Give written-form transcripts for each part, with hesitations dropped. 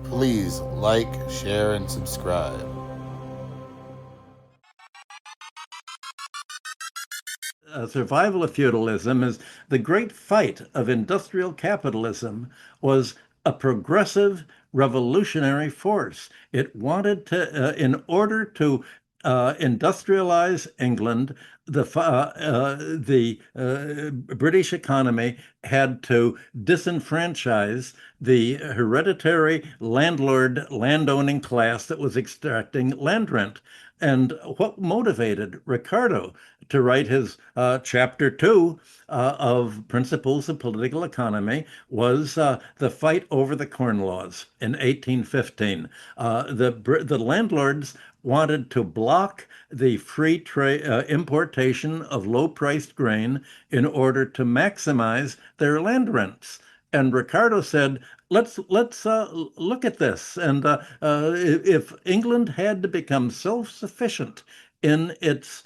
Please like, share, and subscribe. Survival of feudalism is the great fight of industrial capitalism was a progressive revolutionary force. It wanted to, in order to industrialize England, the British economy had to disenfranchise the hereditary landowning class that was extracting land rent. And what motivated Ricardo to write his chapter two of Principles of Political Economy was the fight over the Corn Laws in 1815. The landlords wanted to block the free trade importation of low-priced grain in order to maximize their land rents. And Ricardo said, let's look at this. And if England had to become self-sufficient in its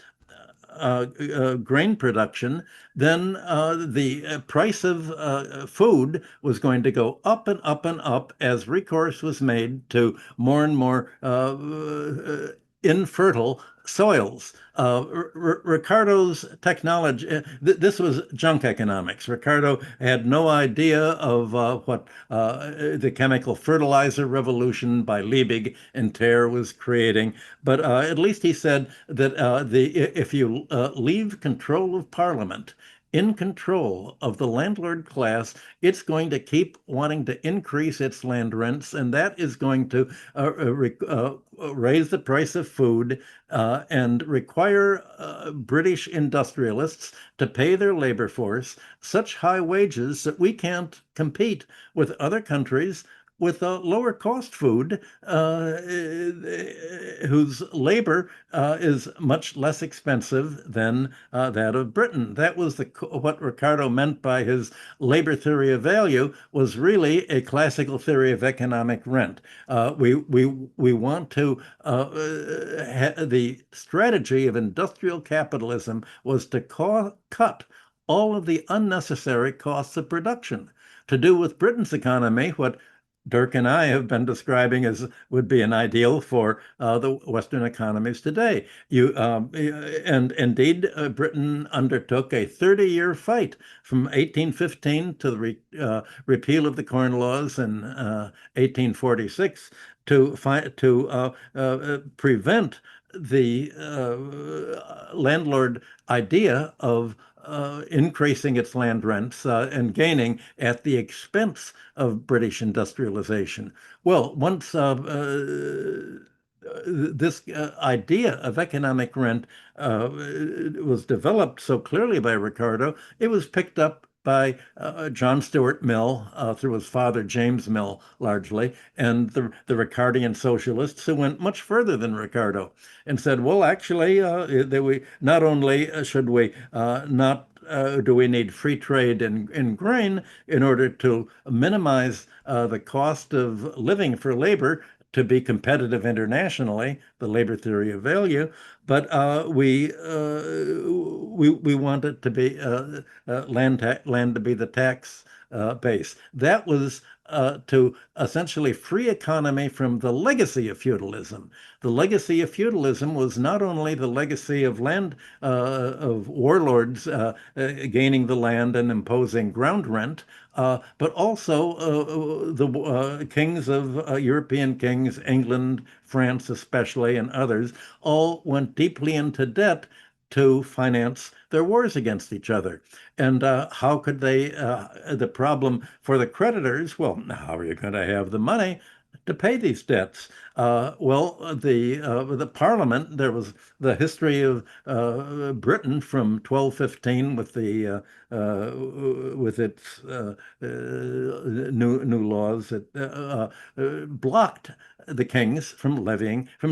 grain production, then the price of food was going to go up and up and up as recourse was made to more and more infertile soils. Ricardo's technology, this was junk economics. Ricardo had no idea of what the chemical fertilizer revolution by Liebig and Terre was creating, but at least he said that if you leave control of Parliament in control of the landlord class, it's going to keep wanting to increase its land rents, and that is going to raise the price of food and require British industrialists to pay their labor force such high wages that we can't compete with other countries with lower cost food whose labor is much less expensive than that of Britain. That was what Ricardo meant by his labor theory of value was really a classical theory of economic rent. We want to the strategy of industrial capitalism was to cut all of the unnecessary costs of production. To do with Britain's economy what Dirk and I have been describing as would be an ideal for the Western economies today. And indeed, Britain undertook a 30-year fight from 1815 to the repeal of the Corn Laws in 1846 to prevent the landlord idea of increasing its land rents and gaining at the expense of British industrialization. Well, once this idea of economic rent was developed so clearly by Ricardo, it was picked up by John Stuart Mill through his father James Mill largely, and the Ricardian socialists who went much further than Ricardo and said, well, actually, we not only should we not do we need free trade in grain in order to minimize the cost of living for labor to be competitive internationally, the labor theory of value, but we want it to be land to be the tax base. That was to essentially free economy from the legacy of feudalism. The legacy of feudalism was not only the legacy of land of warlords gaining the land and imposing ground rent, but also the kings of European kings, England, France especially, and others, all went deeply into debt to finance their wars against each other. And how could they, the problem for the creditors, well, how are you going to have the money to pay these debts? The Parliament, there was the history of Britain from 1215 with its new laws that blocked the kings from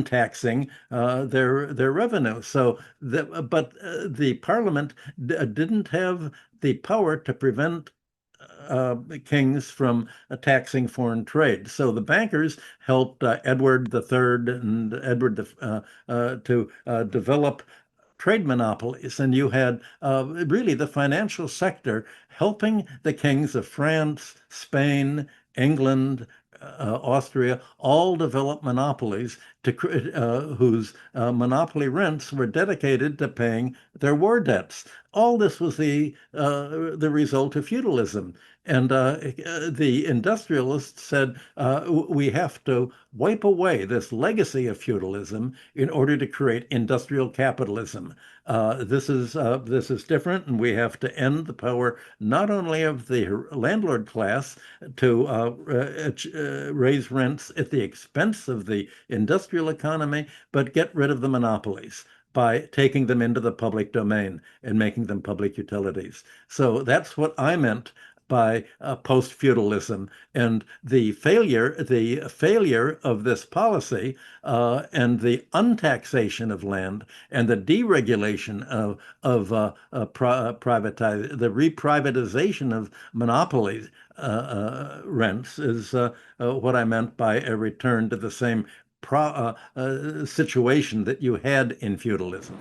taxing their revenue. But the Parliament didn't have the power to prevent kings from taxing foreign trade. So the bankers helped Edward III and Edward to develop trade monopolies, and you had really the financial sector helping the kings of France, Spain, England, Austria, all developed monopolies whose monopoly rents were dedicated to paying their war debts. All this was the result of feudalism. And the industrialists said we have to wipe away this legacy of feudalism in order to create industrial capitalism. This is different, and we have to end the power not only of the landlord class to raise rents at the expense of the industrial economy, but get rid of the monopolies by taking them into the public domain and making them public utilities. So that's what I meant by post-feudalism, and the failure of this policy and the untaxation of land and the deregulation the reprivatization of monopolies rents is what I meant by a return to the same situation that you had in feudalism.